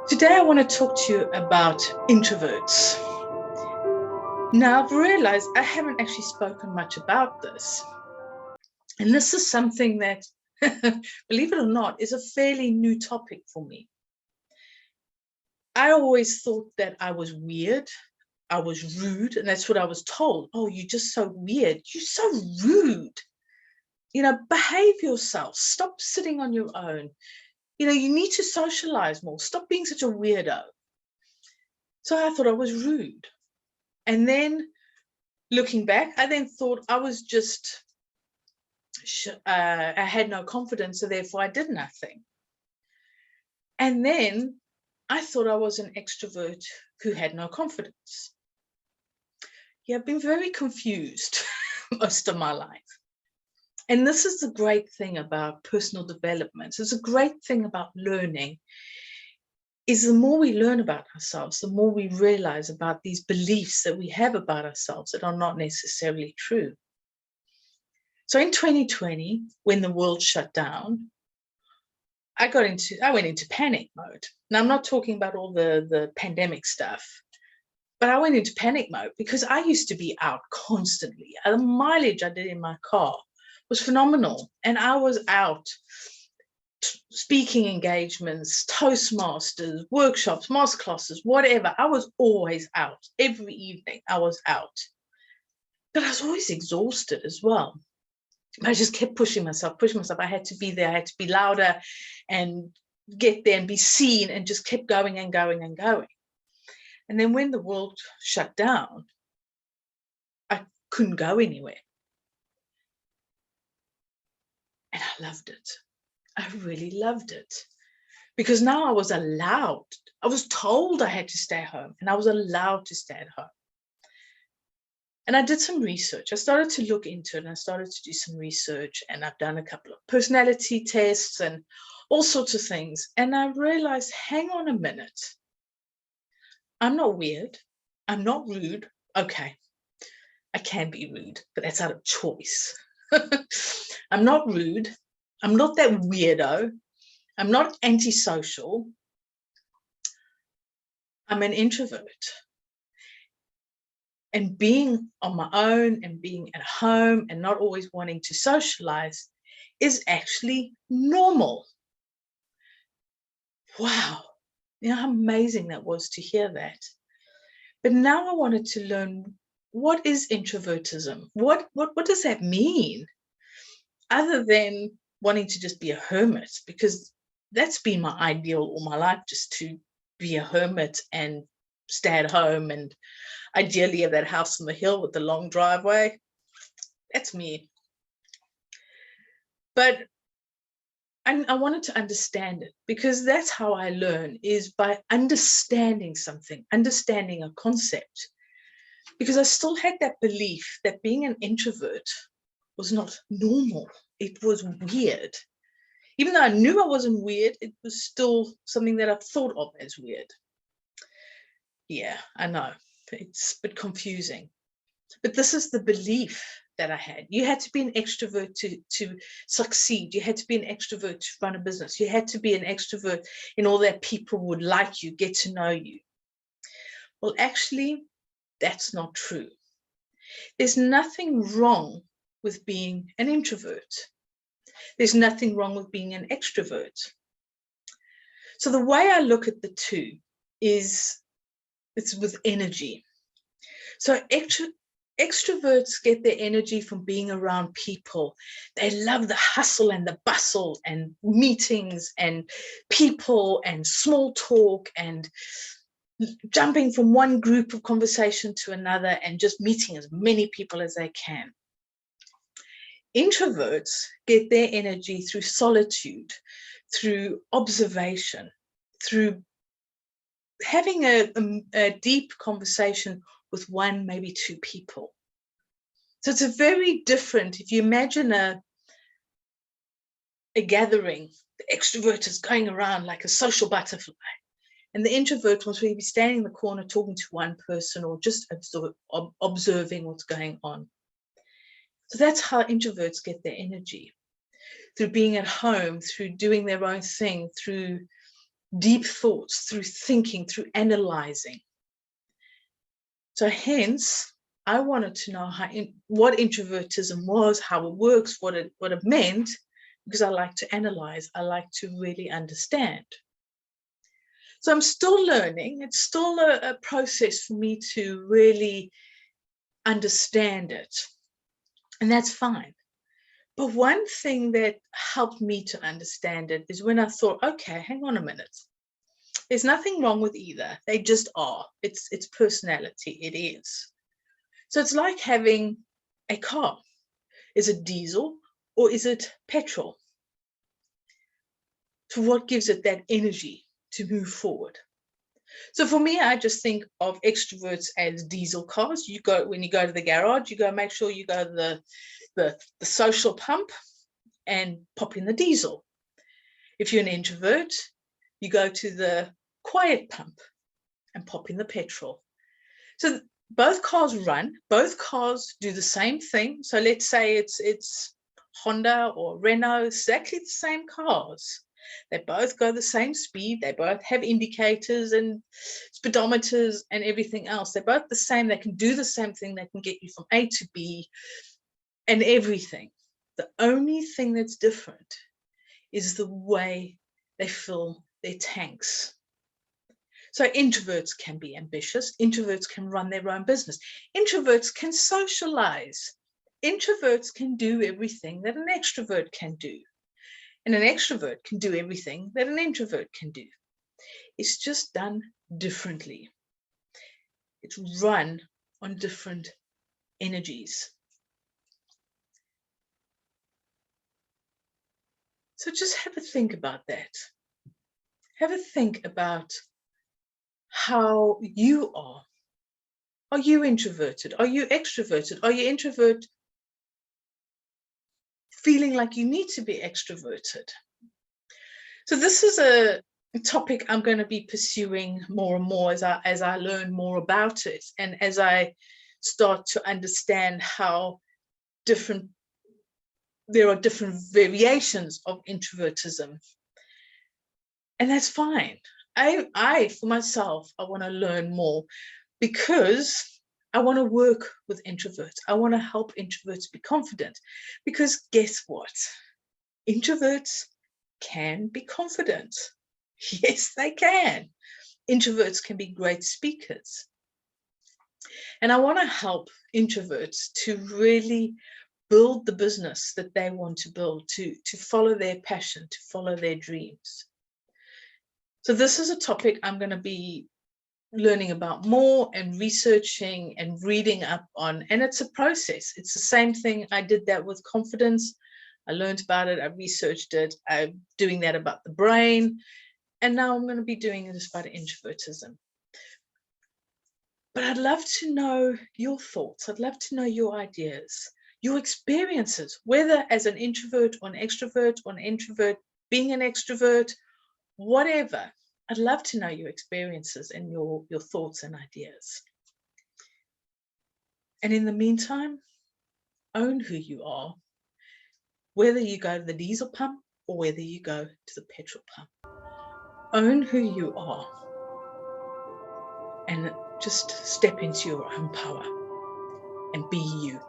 Today I want to talk to you about introverts. Now I've realized I haven't actually spoken much about this. And this is something that, believe it or not, is a fairly new topic for me. I always thought that I was weird, I was rude, and that's what I was told. Oh, you're just so weird, you're so rude. Behave yourself, stop sitting on your own. You need to socialize more, stop being such a weirdo. So I thought I was rude. And then looking back, I then thought I was just, I had no confidence, so therefore I did nothing. And then I thought I was an extrovert who had no confidence. Yeah, I've been very confused most of my life. And this is the great thing about personal development. It's a great thing about learning, is the more we learn about ourselves, the more we realize about these beliefs that we have about ourselves that are not necessarily true. So in 2020, when the world shut down, I went into panic mode. Now, I'm not talking about all the pandemic stuff, but I went into panic mode because I used to be out constantly. The mileage I did in my car was phenomenal. And I was out speaking engagements, Toastmasters, workshops, masterclasses, whatever. I was always out. Every evening I was out. But I was always exhausted as well. I just kept pushing myself. I had to be there. I had to be louder and get there and be seen, and just kept going and going and going. And then when the world shut down, I couldn't go anywhere. And I loved it. I really loved it. Because now I was allowed. I was told I had to stay home, and I was allowed to stay at home. And I did some research. I started to look into it, and I started to do some research, and I've done a couple of personality tests and all sorts of things. And I realized, hang on a minute. I'm not weird. I'm not rude. Okay, I can be rude, but that's out of choice. I'm not rude. I'm not that weirdo. I'm not antisocial. I'm an introvert. And being on my own and being at home and not always wanting to socialize is actually normal. Wow. How amazing that was to hear that. But now I wanted to learn, what is introvertism? What does that mean? Other than wanting to just be a hermit, because that's been my ideal all my life, just to be a hermit and stay at home, and ideally have that house on the hill with the long driveway. That's me. But I wanted to understand it, because that's how I learn, is by understanding something, understanding a concept. Because I still had that belief that being an introvert was not normal. It was weird. Even though I knew I wasn't weird, it was still something that I thought of as weird. Yeah, I know. It's a bit confusing. But this is the belief that I had. You had to be an extrovert to succeed. You had to be an extrovert to run a business. You had to be an extrovert in all that people would like you, get to know you. Well, actually, that's not true. There's nothing wrong with being an introvert. There's nothing wrong with being an extrovert. So the way I look at the two is it's with energy. So extroverts get their energy from being around people. They love the hustle and the bustle and meetings and people and small talk and jumping from one group of conversation to another and just meeting as many people as they can. Introverts get their energy through solitude, through observation, through having a deep conversation with one, maybe two people. So it's a very different, if you imagine a gathering, the extrovert is going around like a social butterfly, and the introvert wants to be standing in the corner talking to one person or just observing what's going on. So that's how introverts get their energy, through being at home, through doing their own thing, through deep thoughts, through thinking, through analyzing. So hence, I wanted to know what introvertism was, how it works, what it meant, because I like to analyze, I like to really understand. So I'm still learning. It's still a process for me to really understand it. And that's fine. But one thing that helped me to understand it is when I thought, okay, hang on a minute. There's nothing wrong with either. They just are. It's personality. It is. So it's like having a car. Is it diesel or is it petrol? So what gives it that energy to move forward? So for me, I just think of extroverts as diesel cars. When you go to the garage, you go make sure you go to the social pump and pop in the diesel. If you're an introvert, you go to the quiet pump and pop in the petrol. So both cars run, both cars do the same thing. So let's say it's Honda or Renault, exactly the same cars. They both go the same speed. They both have indicators and speedometers and everything else. They're both the same. They can do the same thing. They can get you from A to B and everything. The only thing that's different is the way they fill their tanks. So introverts can be ambitious. Introverts can run their own business. Introverts can socialize. Introverts can do everything that an extrovert can do. And an extrovert can do everything that an introvert can do. It's just done differently. It's run on different energies. So just have a think about that. Have a think about how you are. Are you introverted? Are you extroverted? Are you introvert feeling like you need to be extroverted? So this is a topic I'm going to be pursuing more and more as I learn more about it, and as I start to understand how there are different variations of introvertism. And that's fine. I for myself, I want to learn more because I want to work with introverts. I want to help introverts be confident, because guess what? Introverts can be confident. Yes, they can. Introverts can be great speakers. And I want to help introverts to really build the business that they want to build, to follow their passion, to follow their dreams. So this is a topic I'm going to be learning about more and researching and reading up on. And it's a process. It's the same thing. I did that with confidence. I learned about it. I researched it. I'm doing that about the brain. And now I'm going to be doing this about introvertism. But I'd love to know your thoughts. I'd love to know your ideas, your experiences, whether as an introvert or an extrovert or an introvert, being an extrovert, whatever. I'd love to know your experiences and your thoughts and ideas. And in the meantime, own who you are, whether you go to the diesel pump or whether you go to the petrol pump. Own who you are and just step into your own power and be you.